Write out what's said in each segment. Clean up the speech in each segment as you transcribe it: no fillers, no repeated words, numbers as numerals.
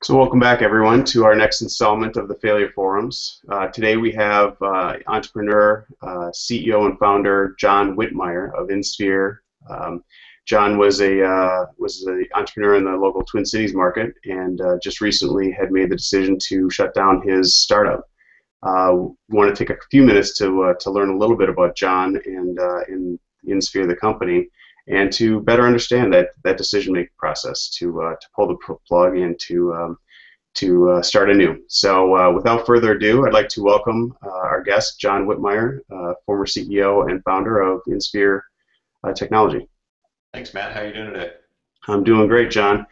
So welcome back, everyone, to our next installment of the Failure Forums. Today we have entrepreneur, CEO, and founder Jon Wittmayer of inSphere. Jon was an entrepreneur in the local Twin Cities market, and just recently had made the decision to shut down his startup. We want to take a few minutes to learn a little bit about Jon and in inSphere, the company, and to better understand that decision-making process, to pull the plug and to start anew. So without further ado, I'd like to welcome our guest, Jon Wittmayer, former CEO and founder of inSphere Technology. Thanks, Matt. How are you doing today? I'm doing great, Jon.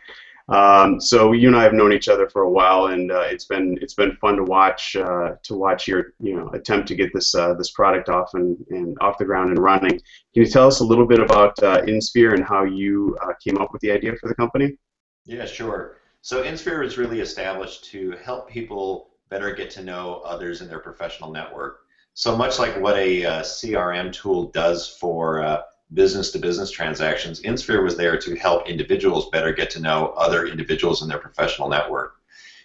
So you and I have known each other for a while, and it's been fun to watch your attempt to get this product off and off the ground and running. Can you tell us a little bit about inSphere and how you came up with the idea for the company? Yeah, sure. So inSphere is really established to help people better get to know others in their professional network. So much like what a CRM tool does for business-to-business transactions, inSphere was there to help individuals better get to know other individuals in their professional network.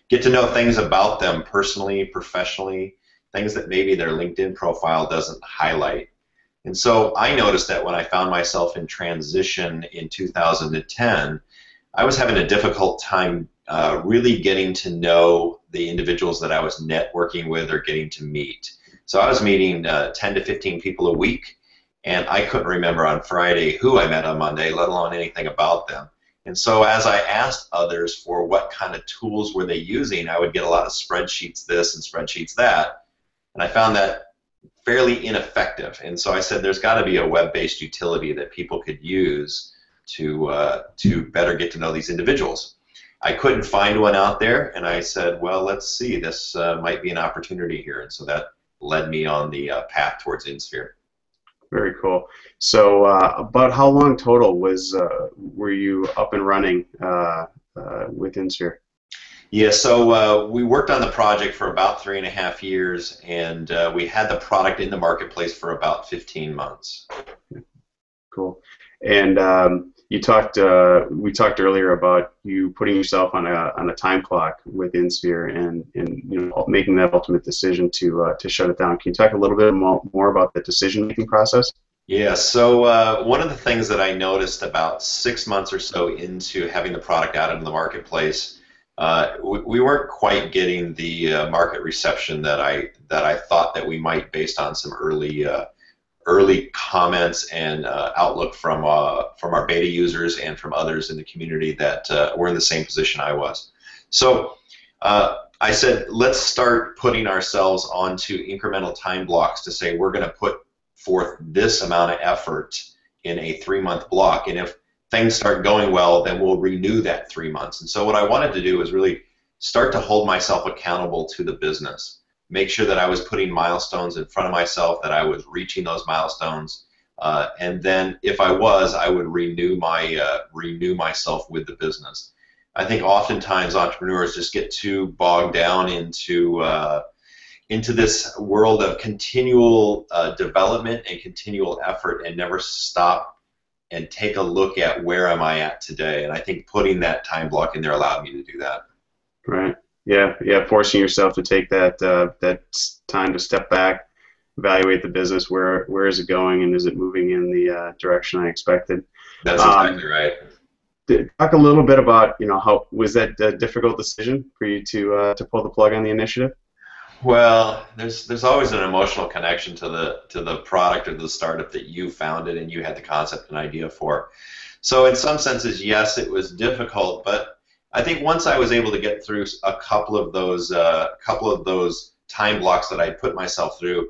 Get to know things about them personally, professionally, things that maybe their LinkedIn profile doesn't highlight. And so I noticed that when I found myself in transition in 2010, I was having a difficult time really getting to know the individuals that I was networking with or getting to meet. So I was meeting 10 to 15 people a week, and I couldn't remember on Friday who I met on Monday, let alone anything about them. And so as I asked others for what kind of tools were they using, I would get a lot of spreadsheets this and spreadsheets that, and I found that fairly ineffective. And so I said there's got to be a web-based utility that people could use to better get to know these individuals. I couldn't find one out there, and I said, well, let's see, this might be an opportunity here. And so that led me on the path towards inSphere. Very cool. So about how long total were you up and running with inSphere? Yeah, so we worked on the project for about 3.5 years, and we had the product in the marketplace for about 15 months. Cool. And we talked earlier about you putting yourself on a time clock with inSphere and making that ultimate decision to shut it down. Can you talk a little bit more about the decision-making process? Yeah, so one of the things that I noticed about 6 months or so into having the product out into the marketplace, we weren't quite getting the market reception that I thought that we might, based on some early comments and outlook from our beta users and from others in the community that were in the same position I was. So I said, let's start putting ourselves onto incremental time blocks to say we're going to put forth this amount of effort in a 3-month block, and if things start going well, then we'll renew that 3 months. And so what I wanted to do was really start to hold myself accountable to the business. Make sure that I was putting milestones in front of myself, that I was reaching those milestones, and then if I was, I would renew myself with the business. I think oftentimes entrepreneurs just get too bogged down into this world of continual development and continual effort, and never stop and take a look at where am I at today. And I think putting that time block in there allowed me to do that. Right. Yeah, forcing yourself to take that time to step back, evaluate the business, where is it going, and is it moving in the direction I expected? That's exactly right. Talk a little bit about how was that a difficult decision for you to pull the plug on the initiative? Well, there's always an emotional connection to the product or the startup that you founded and you had the concept and idea for. So in some senses, yes, it was difficult, but I think once I was able to get through a couple of those time blocks that I put myself through,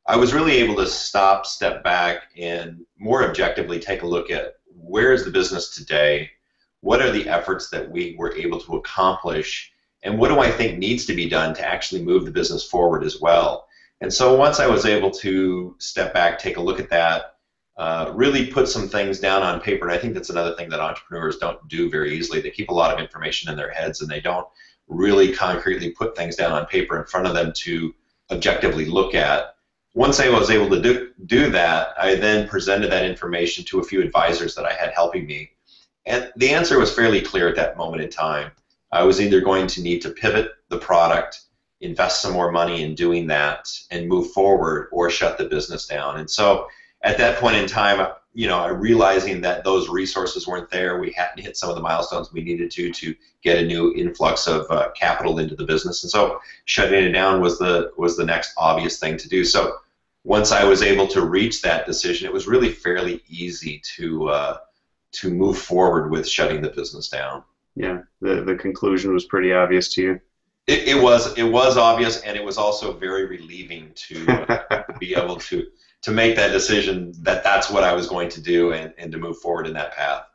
I was really able to step back, and more objectively take a look at where is the business today, what are the efforts that we were able to accomplish, and what do I think needs to be done to actually move the business forward as well. And so once I was able to step back, take a look at that, really put some things down on paper, and I think that's another thing that entrepreneurs don't do very easily. They keep a lot of information in their heads, and they don't really concretely put things down on paper in front of them to objectively look at. Once I was able to do that, I then presented that information to a few advisors that I had helping me, and the answer was fairly clear at that moment in time. I was either going to need to pivot the product, invest some more money in doing that, and move forward, or shut the business down. And so at that point in time, realizing that those resources weren't there, we hadn't hit some of the milestones we needed to get a new influx of capital into the business, and so shutting it down was the next obvious thing to do. So once I was able to reach that decision, it was really fairly easy to move forward with shutting the business down. Yeah, the conclusion was pretty obvious to you. It was obvious, and it was also very relieving to be able to make that decision that that's what I was going to do, and to move forward in that path.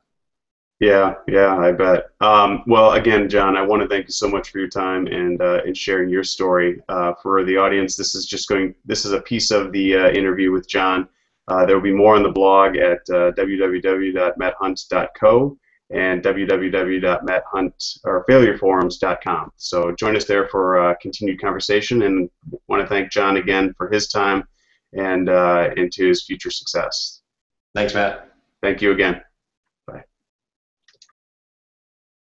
Yeah, I bet. Well, again, Jon, I want to thank you so much for your time and sharing your story. For the audience, this is a piece of the interview with Jon. There will be more on the blog at www.matthunt.co and www.matthunt.failureforums.com. So join us there for continued conversation, and want to thank Jon again for his time and to his future success. Thanks, Matt. Thank you again.